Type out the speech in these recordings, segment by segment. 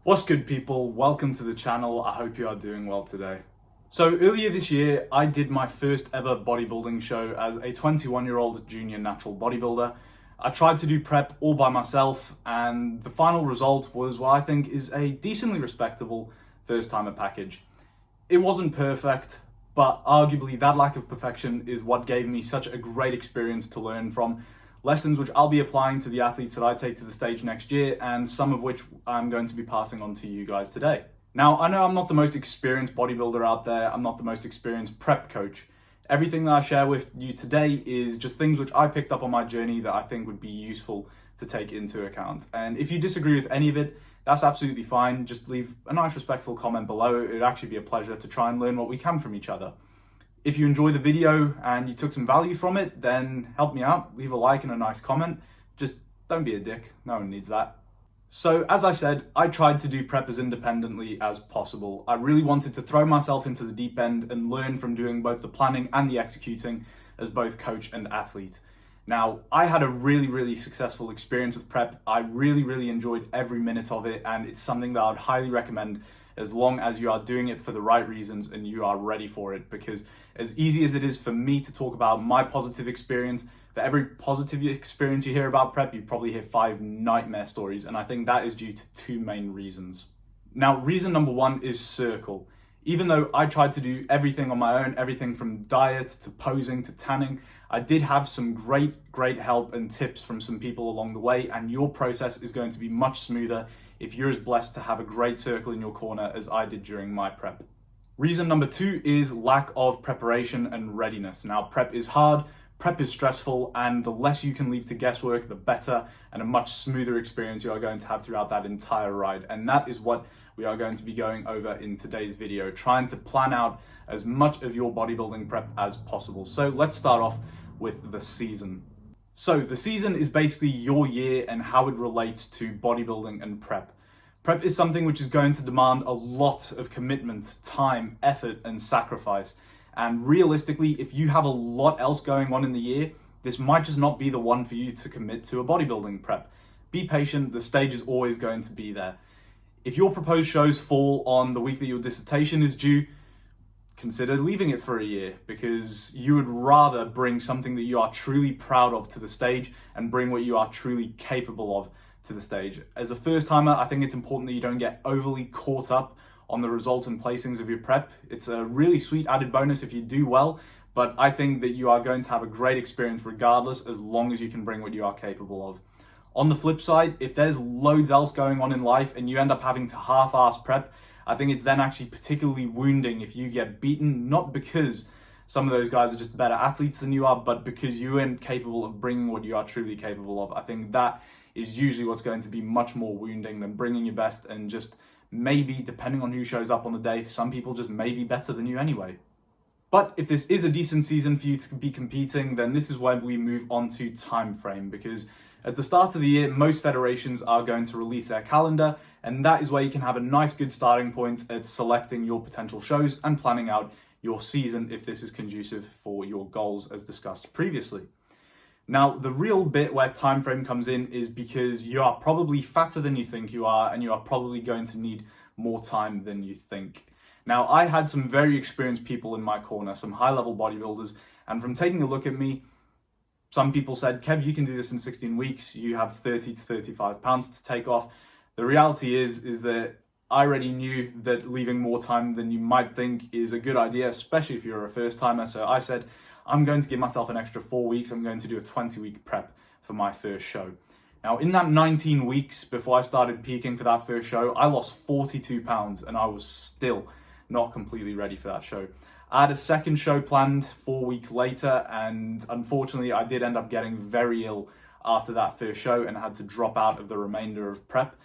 What's good, people? Welcome to the channel. I hope you are doing well today. So earlier this year, I did my first ever bodybuilding show as a 21-year-old junior natural bodybuilder. I tried to do prep all by myself, and the final result was what I think is a decently respectable first-timer package. It wasn't perfect, but arguably that lack of perfection is what gave me such a great experience to learn from. Lessons which I'll be applying to the athletes that I take to the stage next year, and some of which I'm going to be passing on to you guys today. Now, I know I'm not the most experienced bodybuilder out there, I'm not the most experienced prep coach. Everything that I share with you today is just things which I picked up on my journey that I think would be useful to take into account. And if you disagree with any of it, that's absolutely fine. Just leave a nice respectful comment below. It'd actually be a pleasure to try and learn what we can from each other. If you enjoy the video and you took some value from it, then help me out, leave a like and a nice comment. Just don't be a dick, no one needs that. So as I said, I tried to do prep as independently as possible. I really wanted to throw myself into the deep end and learn from doing both the planning and the executing as both coach and athlete. Now, I had a really successful experience with prep. I really enjoyed every minute of it, and it's something that I would highly recommend as long as you are doing it for the right reasons and you are ready for it. Because as easy as it is for me to talk about my positive experience, for every positive experience you hear about prep, you probably hear 5 nightmare stories, and I think that is due to 2 main reasons. Now, reason number 1 is circle. Even though I tried to do everything on my own, everything from diet to posing to tanning, I did have some great help and tips from some people along the way, and your process is going to be much smoother if you're as blessed to have a great circle in your corner as I did during my prep. Reason number 2 is lack of preparation and readiness. Now, prep is hard, prep is stressful, and the less you can leave to guesswork, the better, and a much smoother experience you are going to have throughout that entire ride. And that is what we are going to be going over in today's video, trying to plan out as much of your bodybuilding prep as possible. So let's start off with the season. So the season is basically your year and how it relates to bodybuilding and prep. Prep is something which is going to demand a lot of commitment, time, effort, and sacrifice. And realistically, if you have a lot else going on in the year, this might just not be the one for you to commit to a bodybuilding prep. Be patient, the stage is always going to be there. If your proposed shows fall on the week that your dissertation is due, consider leaving it for a year, because you would rather bring something that you are truly proud of to the stage and bring what you are truly capable of to the stage. As a first timer, I think it's important that you don't get overly caught up on the results and placings of your prep. It's a really sweet added bonus if you do well, but I think that you are going to have a great experience regardless, as long as you can bring what you are capable of. On the flip side, if there's loads else going on in life and you end up having to half-ass prep, I think it's then actually particularly wounding if you get beaten, not because some of those guys are just better athletes than you are, but because you aren't capable of bringing what you are truly capable of. I think that is usually what's going to be much more wounding than bringing your best, and just maybe, depending on who shows up on the day, some people just may be better than you anyway. But if this is a decent season for you to be competing, then this is when we move on to time frame, because at the start of the year, most federations are going to release their calendar, and that is where you can have a nice good starting point at selecting your potential shows and planning out your season if this is conducive for your goals as discussed previously. Now, the real bit where time frame comes in is because you are probably fatter than you think you are, and you are probably going to need more time than you think. Now, I had some very experienced people in my corner, some high-level bodybuilders, and from taking a look at me, some people said, Kev, you can do this in 16 weeks. You have 30 to 35 pounds to take off. The reality is that I already knew that leaving more time than you might think is a good idea, especially if you're a first timer. So I said, I'm going to give myself an extra 4 weeks. I'm going to do a 20-week prep for my first show. Now, in that 19 weeks before I started peaking for that first show, I lost 42 pounds and I was still not completely ready for that show. I had a second show planned 4 weeks later, and unfortunately I did end up getting very ill after that first show and had to drop out of the remainder of prep.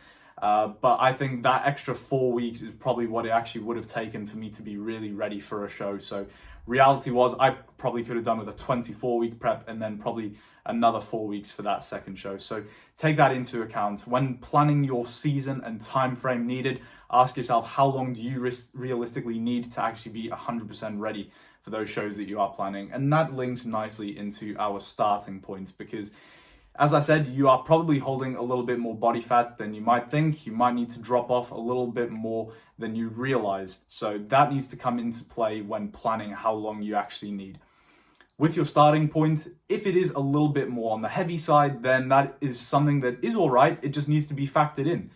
But I think that extra 4 weeks is probably what it actually would have taken for me to be really ready for a show. So reality was I probably could have done with a 24-week prep and then probably another 4 weeks for that second show. So take that into account. When planning your season and time frame needed, ask yourself, how long do you realistically need to actually be 100% ready for those shows that you are planning? And that links nicely into our starting points, because As I said, you are probably holding a little bit more body fat than you might think. You might need to drop off a little bit more than you realize. So that needs to come into play when planning how long you actually need. With your starting point, if it is a little bit more on the heavy side, then that is something that is all right. It just needs to be factored in.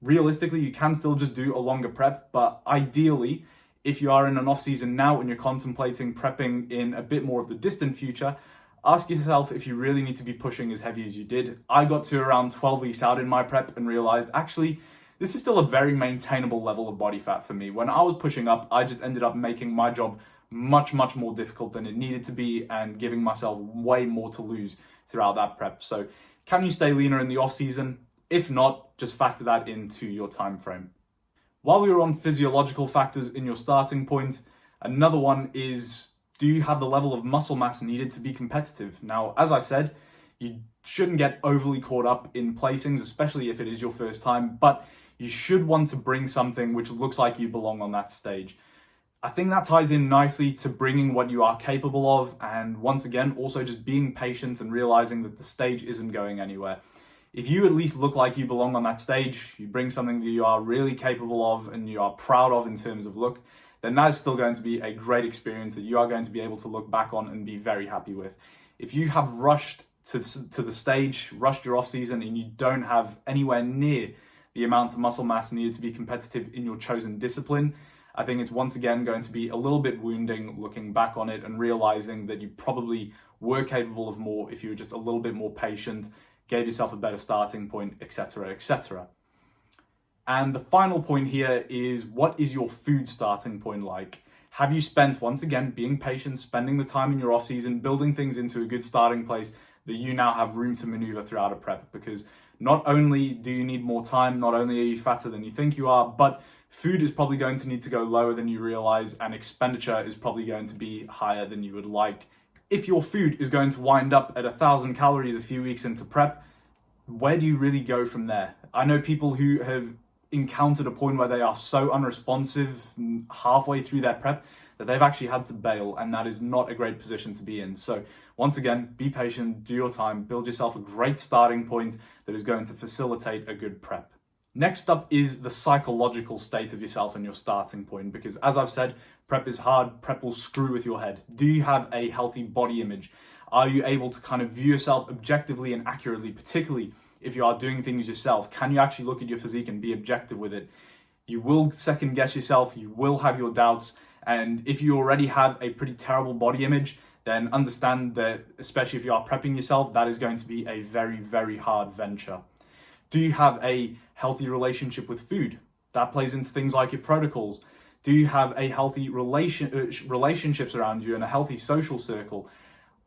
Realistically, you can still just do a longer prep, but ideally, if you are in an off season now and you're contemplating prepping in a bit more of the distant future, ask yourself if you really need to be pushing as heavy as you did. I got to around 12 weeks out in my prep and realized actually this is still a very maintainable level of body fat for me. When I was pushing up, I just ended up making my job much more difficult than it needed to be and giving myself way more to lose throughout that prep. So can you stay leaner in the off season? If not, just factor that into your time frame. While we were on physiological factors in your starting point, another one is, do you have the level of muscle mass needed to be competitive? Now, as I said, you shouldn't get overly caught up in placings, especially if it is your first time, but you should want to bring something which looks like you belong on that stage. I think that ties in nicely to bringing what you are capable of, and once again, also just being patient and realizing that the stage isn't going anywhere. If you at least look like you belong on that stage, you bring something that you are really capable of and you are proud of in terms of look, then that is still going to be a great experience that you are going to be able to look back on and be very happy with. If you have rushed to the stage, rushed your off season, and you don't have anywhere near the amount of muscle mass needed to be competitive in your chosen discipline, I think it's once again going to be a little bit wounding looking back on it and realizing that you probably were capable of more if you were just a little bit more patient, gave yourself a better starting point, etc., etc. And the final point here is, what is your food starting point like? Have you spent, once again, being patient, spending the time in your off season, building things into a good starting place that you now have room to maneuver throughout a prep? Because not only do you need more time, not only are you fatter than you think you are, but food is probably going to need to go lower than you realize, and expenditure is probably going to be higher than you would like. If your food is going to wind up at 1,000 calories a few weeks into prep, where do you really go from there? I know people who have encountered a point where they are so unresponsive halfway through their prep that they've actually had to bail, and that is not a great position to be in. So once again, be patient, do your time, build yourself a great starting point that is going to facilitate a good prep. Next up is the psychological state of yourself and your starting point, because as I've said, prep is hard, prep will screw with your head. Do you have a healthy body image? Are you able to kind of view yourself objectively and accurately, particularly if you are doing things yourself? Can you actually look at your physique and be objective with it? You will second guess yourself, you will have your doubts, and if you already have a pretty terrible body image, then understand that, especially if you are prepping yourself, that is going to be a very hard venture. Do you have a healthy relationship with food? That plays into things like your protocols. Do you have a healthy relationships around you and a healthy social circle?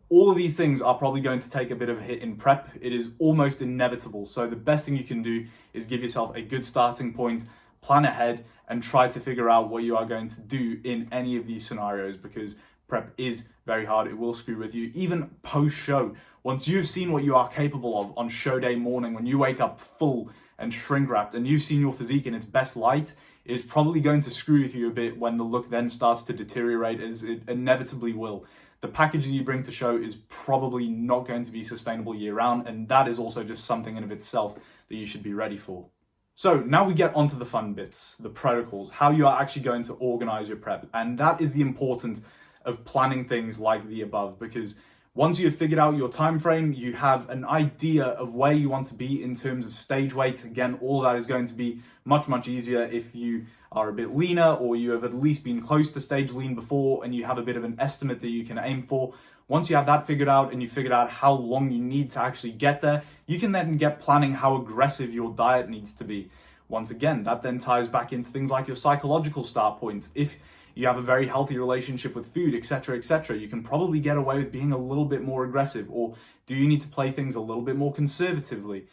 All of these things are probably going to take a bit of a hit in prep. It is almost inevitable. So the best thing you can do is give yourself a good starting point, plan ahead, and try to figure out what you are going to do in any of these scenarios, because prep is very hard. It will screw with you. Even post-show, once you've seen what you are capable of on show day morning, when you wake up full and shrink wrapped and you've seen your physique in its best light, it is probably going to screw with you a bit when the look then starts to deteriorate, as it inevitably will. The package that you bring to show is probably not going to be sustainable year round, and that is also just something in of itself that you should be ready for. So now we get onto the fun bits, the protocols, how you are actually going to organize your prep. And that is the importance of planning things like the above, because once you have figured out your time frame, you have an idea of where you want to be in terms of stage weight. Again, all that is going to be much easier if you are a bit leaner, or you have at least been close to stage lean before and you have a bit of an estimate that you can aim for. Once you have that figured out and you figured out how long you need to actually get there, you can then get planning how aggressive your diet needs to be. Once again, that then ties back into things like your psychological start points. If you have a very healthy relationship with food, etc., you can probably get away with being a little bit more aggressive. Or do you need to play things a little bit more conservatively?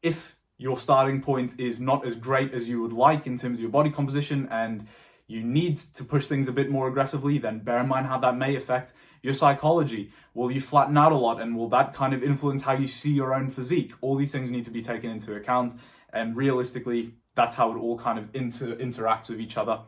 If your starting point is not as great as you would like in terms of your body composition and you need to push things a bit more aggressively, then bear in mind how that may affect your psychology. Will you flatten out a lot, and will that kind of influence how you see your own physique? All these things need to be taken into account, and realistically, that's how it all kind of interacts with each other.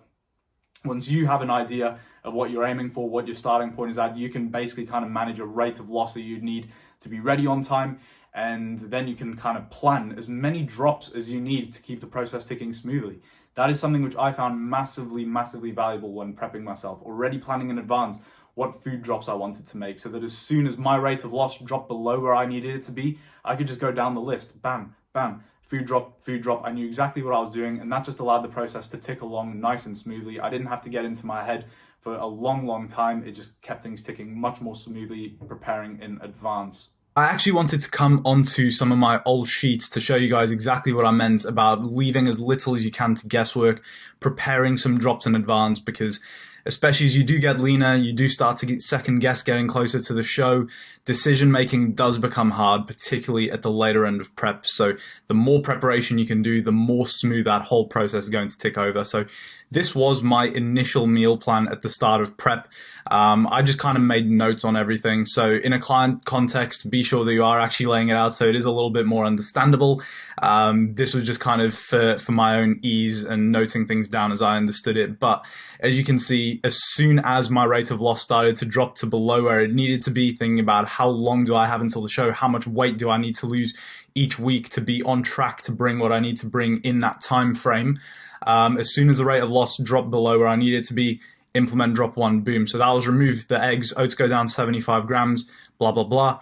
Once you have an idea of what you're aiming for, what your starting point is at, you can basically kind of manage a rate of loss that you'd need to be ready on time, and then you can kind of plan as many drops as you need to keep the process ticking smoothly. That is something which I found massively valuable when prepping myself, already planning in advance what food drops I wanted to make, so that as soon as my rate of loss dropped below where I needed it to be, I could just go down the list, bam, bam, food drop. I knew exactly what I was doing, and that just allowed the process to tick along nice and smoothly. I didn't have to get into my head for a long time. It just kept things ticking much more smoothly, preparing in advance. I actually wanted to come onto some of my old sheets to show you guys exactly what I meant about leaving as little as you can to guesswork, preparing some drops in advance, because especially as you do get leaner, you do start to get second guess getting closer to the show. Decision making does become hard, particularly at the later end of prep. So the more preparation you can do, the more smooth that whole process is going to tick over. So this was my initial meal plan at the start of prep. I just kind of made notes on everything. So in a client context, be sure that you are actually laying it out so it is a little bit more understandable. This was just kind of for my own ease and noting things down as I understood it. But as you can see, as soon as my rate of loss started to drop to below where it needed to be, thinking about how long do I have until the show, how much weight do I need to lose each week to be on track to bring what I need to bring in that time frame. As soon as the rate of loss dropped below where I needed to be, implement drop one, boom. So that was remove the eggs, oats go down 75 grams, blah, blah, blah.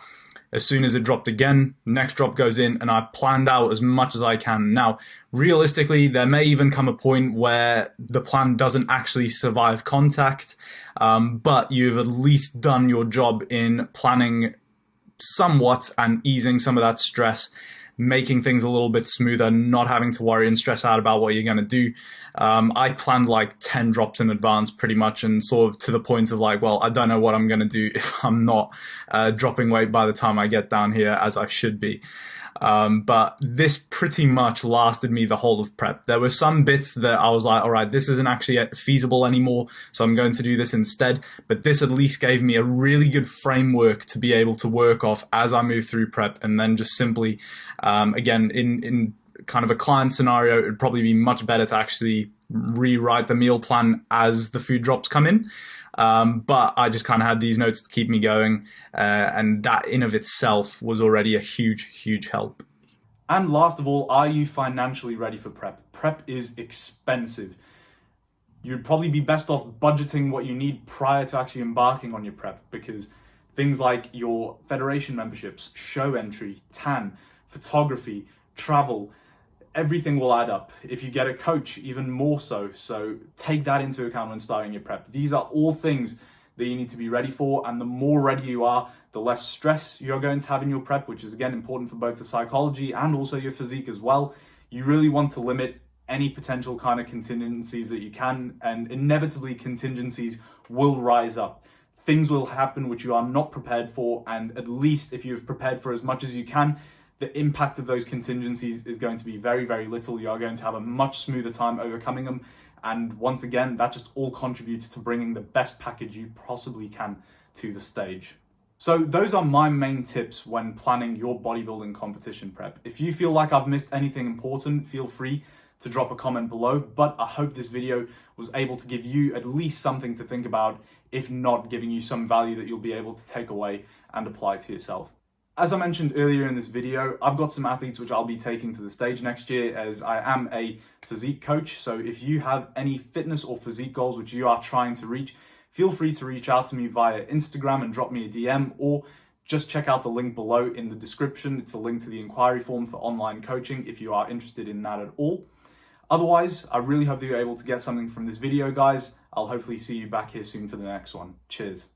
As soon as it dropped again, next drop goes in, and I planned out as much as I can. Now, realistically, there may even come a point where the plan doesn't actually survive contact, but you've at least done your job in planning somewhat and easing some of that stress, making things a little bit smoother, not having to worry and stress out about what you're going to do. I planned like 10 drops in advance pretty much, and sort of to the point of like, well, I don't know what I'm going to do if I'm not dropping weight by the time I get down here as I should be. But this pretty much lasted me the whole of prep. There were some bits that I was like, all right, this isn't actually feasible anymore, so I'm going to do this instead. But this at least gave me a really good framework to be able to work off as I move through prep, and then just simply, again, in kind of a client scenario, it'd probably be much better to actually rewrite the meal plan as the food drops come in. But I just kind of had these notes to keep me going, and that in of itself was already a huge help. And last of all, are you financially ready for prep? Prep is expensive. You'd probably be best off budgeting what you need prior to actually embarking on your prep, because things like your federation memberships, show entry, tan, photography, travel, everything will add up. If you get a coach, even more so. So take that into account when starting your prep. These are all things that you need to be ready for, and the more ready you are, the less stress you're going to have in your prep, which is again important for both the psychology and also your physique as well. You really want to limit any potential kind of contingencies that you can, and inevitably contingencies will rise up. Things will happen which you are not prepared for, and at least if you've prepared for as much as you can, the impact of those contingencies is going to be very little. You are going to have a much smoother time overcoming them. And once again, that just all contributes to bringing the best package you possibly can to the stage. So those are my main tips when planning your bodybuilding competition prep. If you feel like I've missed anything important, feel free to drop a comment below. But I hope this video was able to give you at least something to think about, if not giving you some value that you'll be able to take away and apply to yourself. As I mentioned earlier in this video, I've got some athletes which I'll be taking to the stage next year, as I am a physique coach. So if you have any fitness or physique goals which you are trying to reach, feel free to reach out to me via Instagram and drop me a DM, or just check out the link below in the description. It's a link to the inquiry form for online coaching if you are interested in that at all. Otherwise, I really hope that you're able to get something from this video, guys. I'll hopefully see you back here soon for the next one. Cheers.